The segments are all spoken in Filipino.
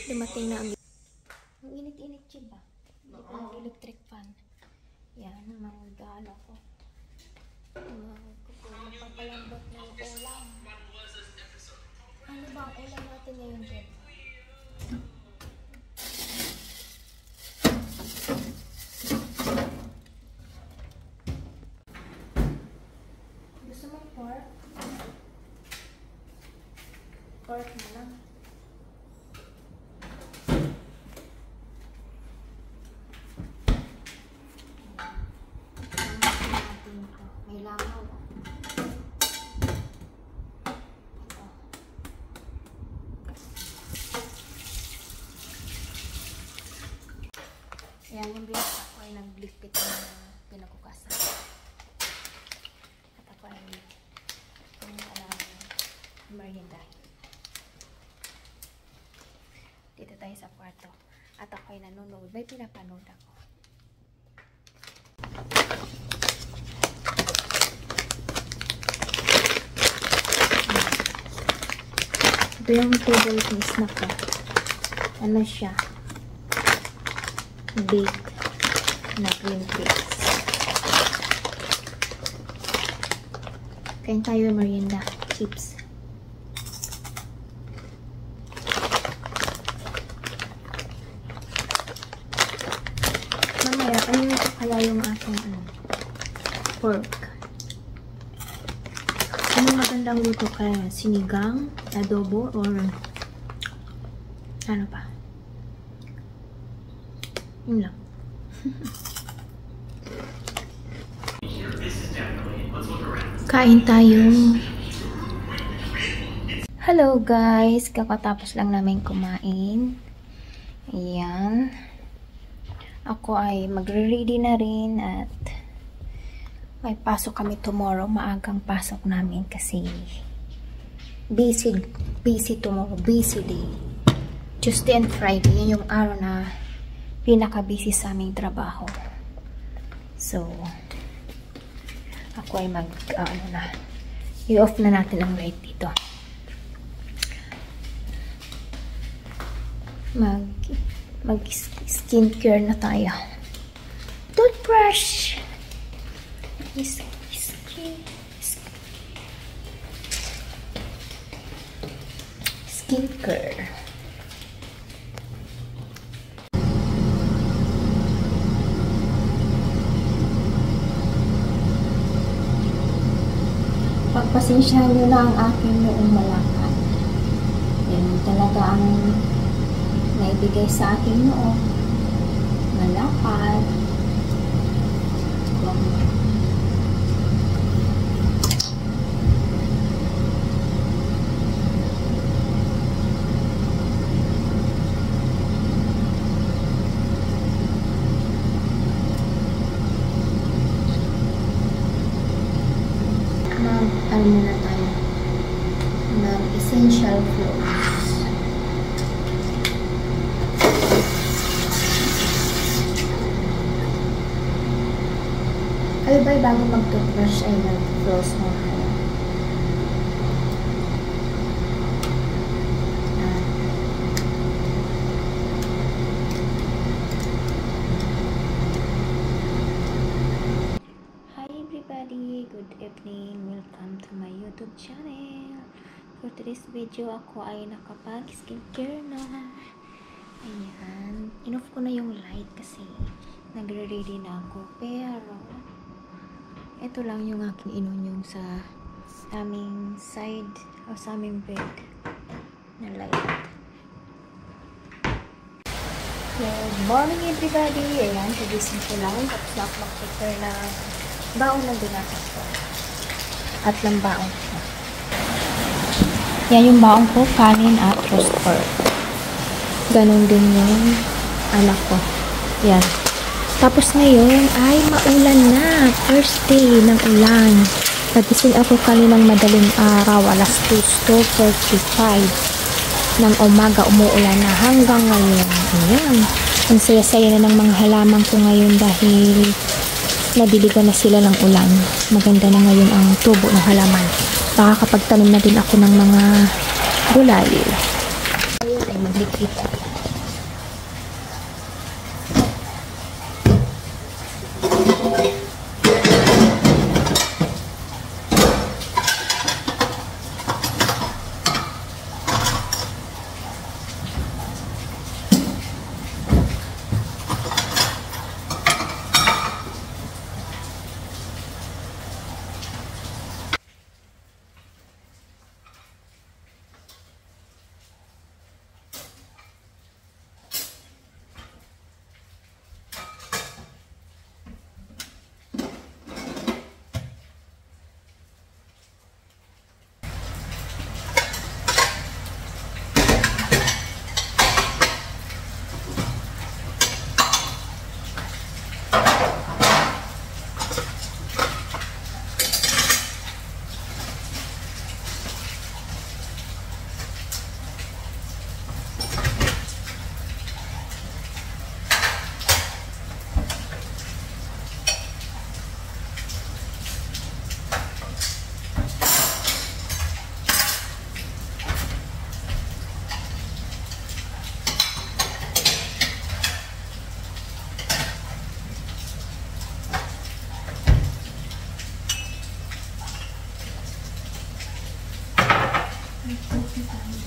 Dumating na ang init-init siya ba? Hindi pa ang electric fan. Yan, mag-ano ko. Magpapalambot ng ulam. Ano ba ang ulam natin ngayon, Jen? Gusto mo pork? Pork na lang. May langaw. Ayan, yung bilis ako ay nagligpit ng pinakukasan. At ako ay merienda. Dito tayo sa kwarto. At ako ay nanonood. May pinapanood ako. Ito yung table snack ko. Ano siya? Bake na cream cakes. Kain tayo merienda. Chips. Mamaya, ano kaya yung aking pork? Ano magandang luto kaya? Sinigang, adobo, or ano pa? Yun lang. Kain tayo. Hello guys! Kakatapos lang namin kumain. Ayan. Ako ay magre-ready na rin at may pasok kami tomorrow. Maagang pasok namin kasi busy tomorrow. Busy day. Tuesday and Friday. Yun yung araw na pinaka-busy sa aming trabaho. So, ako ay i-off na natin ang light dito. Skincare na tayo. Toothbrush! Skincare. Pagpasensyahan nyo na ang aking noong malakad. Yan talaga ang naibigay sa aking noong malakad. Ano muna tayo ng essential clothes. Kayo ba'y bago mag-toothbrush ay nag-floss mo kayo? Good evening, welcome to my YouTube channel. For today's video, ako ay nakapag-skincare na. Ayan, in-off ko na yung light kasi nagre-ready na ako. Pero ito lang yung aking inunyong sa aming side o sa aming bed na light. Good morning everybody. Ayan, kagising ko lang tapos na ako mag-prepare na baon ng binasas ko. At lang baon ko. Yan yung baon ko, kanin at roast pork. Ganon din yung anak ko. Yan. Tapos ngayon ay maulan na. First day ng ulan. Nagising ako kaninang madaling araw. Alas 2:45 ng umaga. Umuulan na hanggang ngayon. Ayan. Ang saya-saya na ng mga halaman ko ngayon dahil nadiligan na sila ng ulan. Maganda na ngayon ang tubo ng halaman. Makakapagtanim na din ako ng mga gulay. Ayun ay maglikit. Nag-coffee tayo.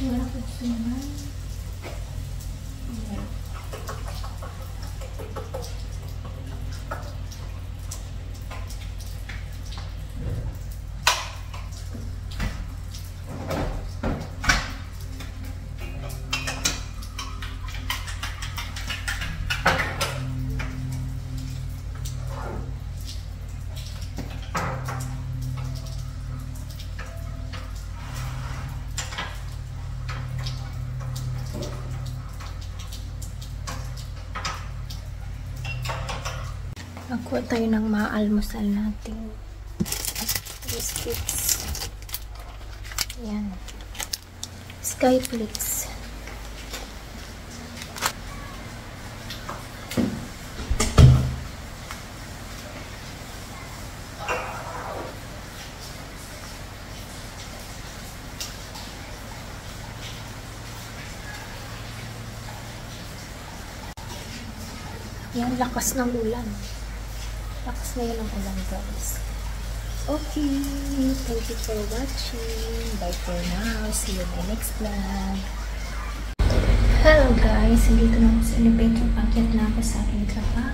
Wala ko gusto naman. Nakuha tayo ng maalmusal natin. Biscuits. Yan. Skyflakes. Yan, lakas ng ulan. Lakas na yun ang ulan, guys. Okay. Thank you for watching. Bye for now. See you in my next vlog. Hello, guys. Dito na ako sa elevator. Pakyat na ako sa aking trabaho.